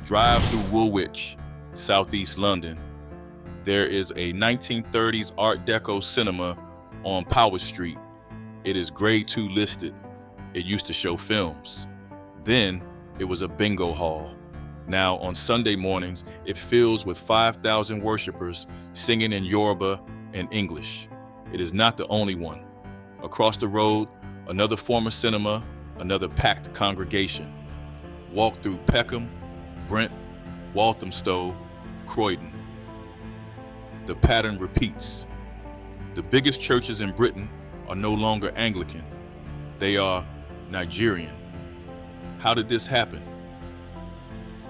Drive through Woolwich, southeast London. There is a 1930s Art Deco cinema on Powers Street. It is grade 2 listed. It used to show films. Then it was a bingo hall. Now on Sunday mornings, it fills with 5,000 worshipers singing in Yoruba and English. It is not the only one. Across the road, another former cinema, another packed congregation. Walk through Peckham, Brent, Walthamstow, Croydon. The pattern repeats. The biggest churches in Britain are no longer Anglican. They are Nigerian. How did this happen?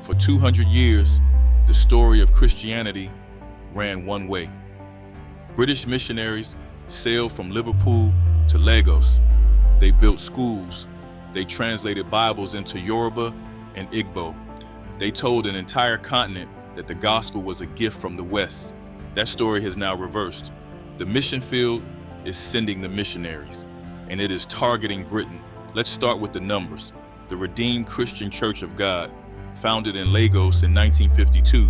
For 200 years, the story of Christianity ran one way. British missionaries sailed from Liverpool to Lagos. They built schools. They translated Bibles into Yoruba and Igbo. They told an entire continent that the gospel was a gift from the West. That story has now reversed. The mission field is sending the missionaries, and it is targeting Britain. Let's start with the numbers. The Redeemed Christian Church of God, founded in Lagos in 1952,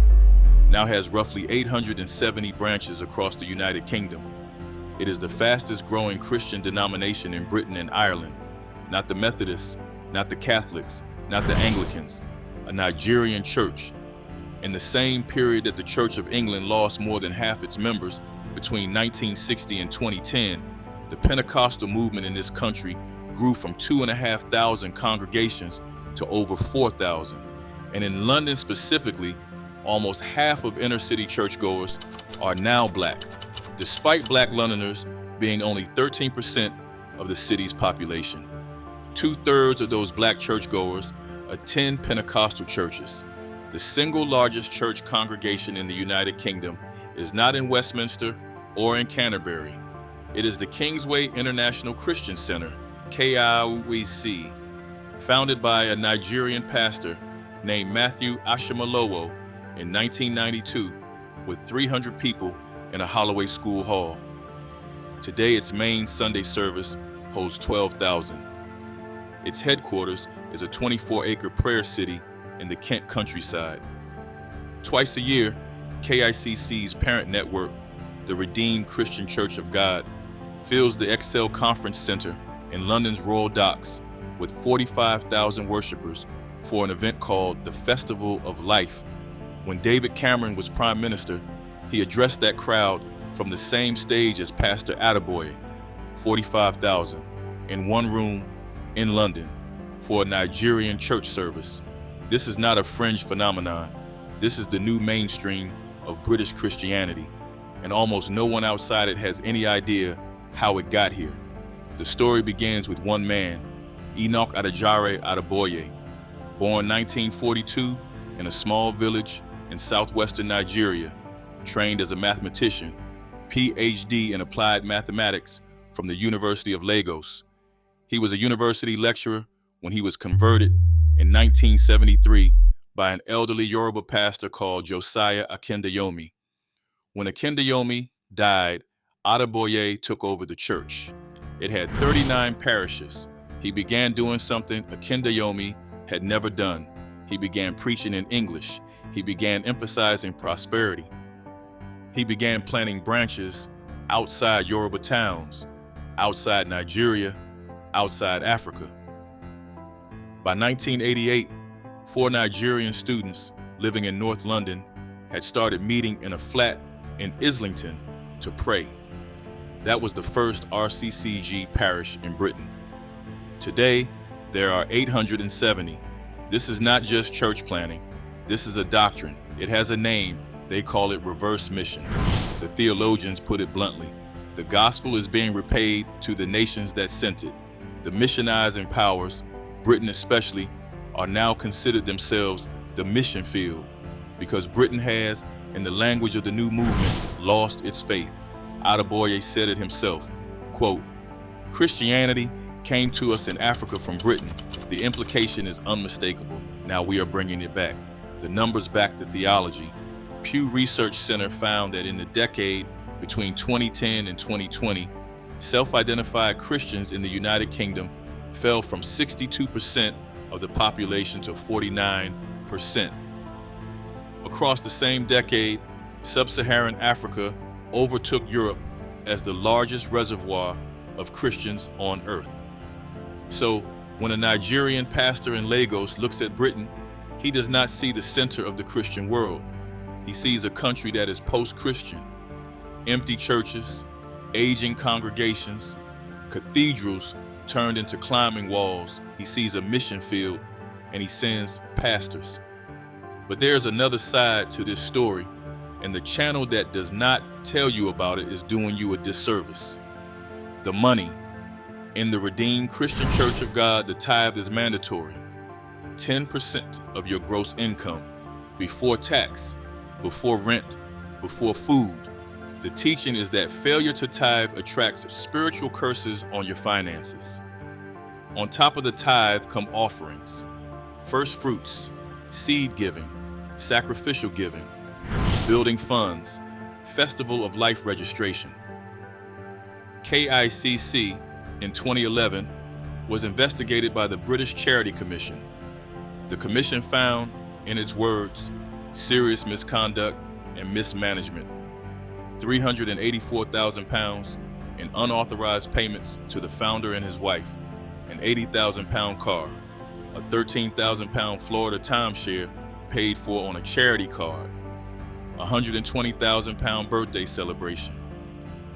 now has roughly 870 branches across the United Kingdom. It is the fastest growing Christian denomination in Britain and Ireland. Not the Methodists, not the Catholics, not the Anglicans, a Nigerian church. In the same period that the Church of England lost more than half its members, between 1960 and 2010, the Pentecostal movement in this country grew from 2,500 congregations to over 4,000. And in London specifically, almost half of inner city churchgoers are now black, despite black Londoners being only 13% of the city's population. 2/3 of those black churchgoers attend Pentecostal churches. The single largest church congregation in the United Kingdom is not in Westminster or in Canterbury. It is the Kingsway International Christian Centre, KICC, founded by a Nigerian pastor named Matthew Ashimolowo in 1992, with 300 people in a Holloway School hall. Today, its main Sunday service holds 12,000. Its headquarters is a 24-acre prayer city in the Kent countryside. Twice a year, KICC's parent network, the Redeemed Christian Church of God, fills the Excel Conference Centre in London's Royal Docks with 45,000 worshippers for an event called the Festival of Life. When David Cameron was Prime Minister, he addressed that crowd from the same stage as Pastor Adeboye, 45,000, in one room in London for a Nigerian church service. This is not a fringe phenomenon. This is the new mainstream of British Christianity, and almost no one outside it has any idea how it got here. The story begins with one man, Enoch Adejare Adeboye, born 1942 in a small village in southwestern Nigeria, trained as a mathematician, PhD in applied mathematics from the University of Lagos. He was a university lecturer when he was converted in 1973 by an elderly Yoruba pastor called Josiah Akindayomi. When Akindayomi died, Adeboye took over the church. It had 39 parishes. He began doing something Akindayomi had never done. He began preaching in English. He began emphasizing prosperity. He began planting branches outside Yoruba towns, outside Nigeria, outside Africa. By 1988, 4 Nigerian students living in North London had started meeting in a flat in Islington to pray. That was the first RCCG parish in Britain. Today, there are 870. This is not just church planting. This is a doctrine. It has a name. They call it reverse mission. The theologians put it bluntly. The gospel is being repaid to the nations that sent it. The missionizing powers, Britain especially, are now considered themselves the mission field because Britain has, in the language of the new movement, lost its faith. Adeboye said it himself, quote, "Christianity came to us in Africa from Britain. The implication is unmistakable. Now we are bringing it back. The numbers back the theology. Pew Research Center found that in the decade between 2010 and 2020, self-identified Christians in the United Kingdom fell from 62% of the population to 49%. Across the same decade, sub-Saharan Africa overtook Europe as the largest reservoir of Christians on earth. So, when a Nigerian pastor in Lagos looks at Britain, he does not see the center of the Christian world. He sees a country that is post-Christian, empty churches, aging congregations, cathedrals turned into climbing walls. He sees a mission field, and he sends pastors. But there's another side to this story, and the channel that does not tell you about it is doing you a disservice. The money. In the Redeemed Christian Church of God, the tithe is mandatory. 10% of your gross income, before tax, before rent, before food. The teaching is that failure to tithe attracts spiritual curses on your finances. On top of the tithe come offerings, first fruits, seed giving, sacrificial giving, building funds, Festival of Life registration. KICC in 2011 was investigated by the British Charity Commission. The commission found, in its words, serious misconduct and mismanagement. £384,000 in unauthorized payments to the founder and his wife, an £80,000 car, a £13,000 Florida timeshare paid for on a charity card, a £120,000 birthday celebration.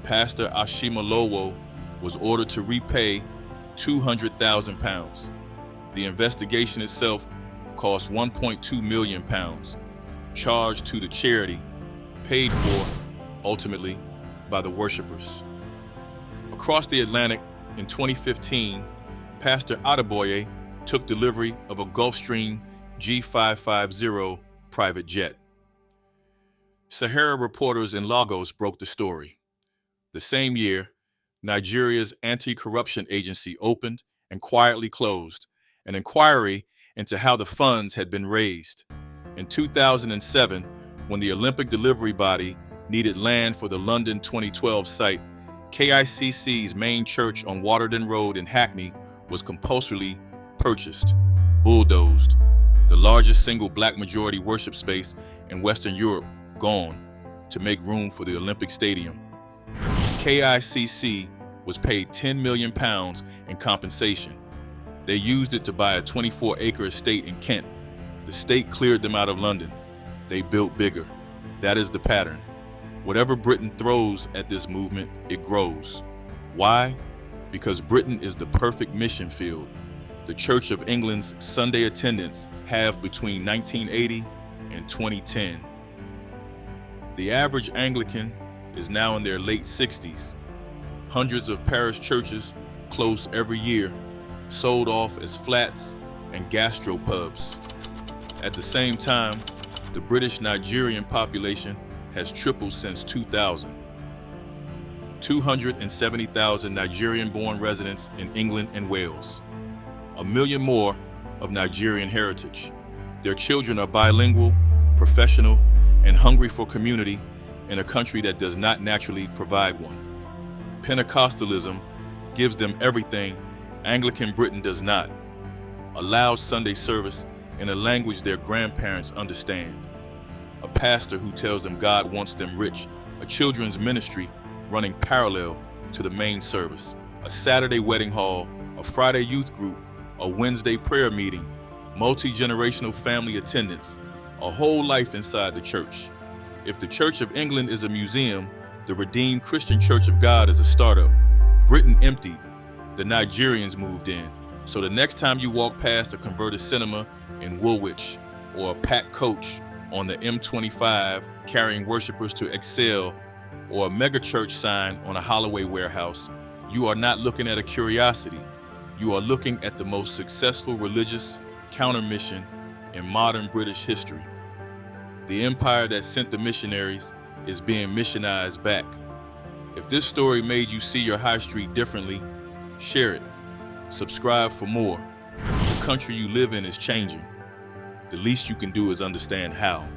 Pastor Ashimolowo was ordered to repay £200,000. The investigation itself cost £1.2 million, charged to the charity, paid for, ultimately, by the worshipers. Across the Atlantic in 2015, Pastor Adeboye took delivery of a Gulfstream G550 private jet. Sahara reporters in Lagos broke the story. The same year, Nigeria's anti-corruption agency opened and quietly closed an inquiry into how the funds had been raised. In 2007, when the Olympic delivery body needed land for the London 2012 site, KICC's main church on Waterden Road in Hackney was compulsorily purchased, bulldozed. The largest single black majority worship space in Western Europe gone to make room for the Olympic Stadium. KICC was paid £10 million in compensation. They used it to buy a 24-acre estate in Kent. The state cleared them out of London. They built bigger. That is the pattern. Whatever Britain throws at this movement, it grows. Why? Because Britain is the perfect mission field. The Church of England's Sunday attendance halved between 1980 and 2010. The average Anglican is now in their late 60s. Hundreds of parish churches close every year, sold off as flats and gastropubs. At the same time, the British Nigerian population has tripled since 2000. 270,000 Nigerian-born residents in England and Wales. 1 million more of Nigerian heritage. Their children are bilingual, professional, and hungry for community in a country that does not naturally provide one. Pentecostalism gives them everything Anglican Britain does not. A loud Sunday service in a language their grandparents understand. A pastor who tells them God wants them rich. A children's ministry running parallel to the main service. A Saturday wedding hall, a Friday youth group, a Wednesday prayer meeting, multi-generational family attendance, a whole life inside the church. If the Church of England is a museum, the Redeemed Christian Church of God is a startup. Britain emptied, the Nigerians moved in. So the next time you walk past a converted cinema in Woolwich or a packed coach on the M25 carrying worshipers to Excel or a megachurch sign on a Holloway warehouse, you are not looking at a curiosity. You are looking at the most successful religious counter-mission in modern British history. The empire that sent the missionaries is being missionized back. If this story made you see your high street differently, share it. Subscribe for more. The country you live in is changing. The least you can do is understand how.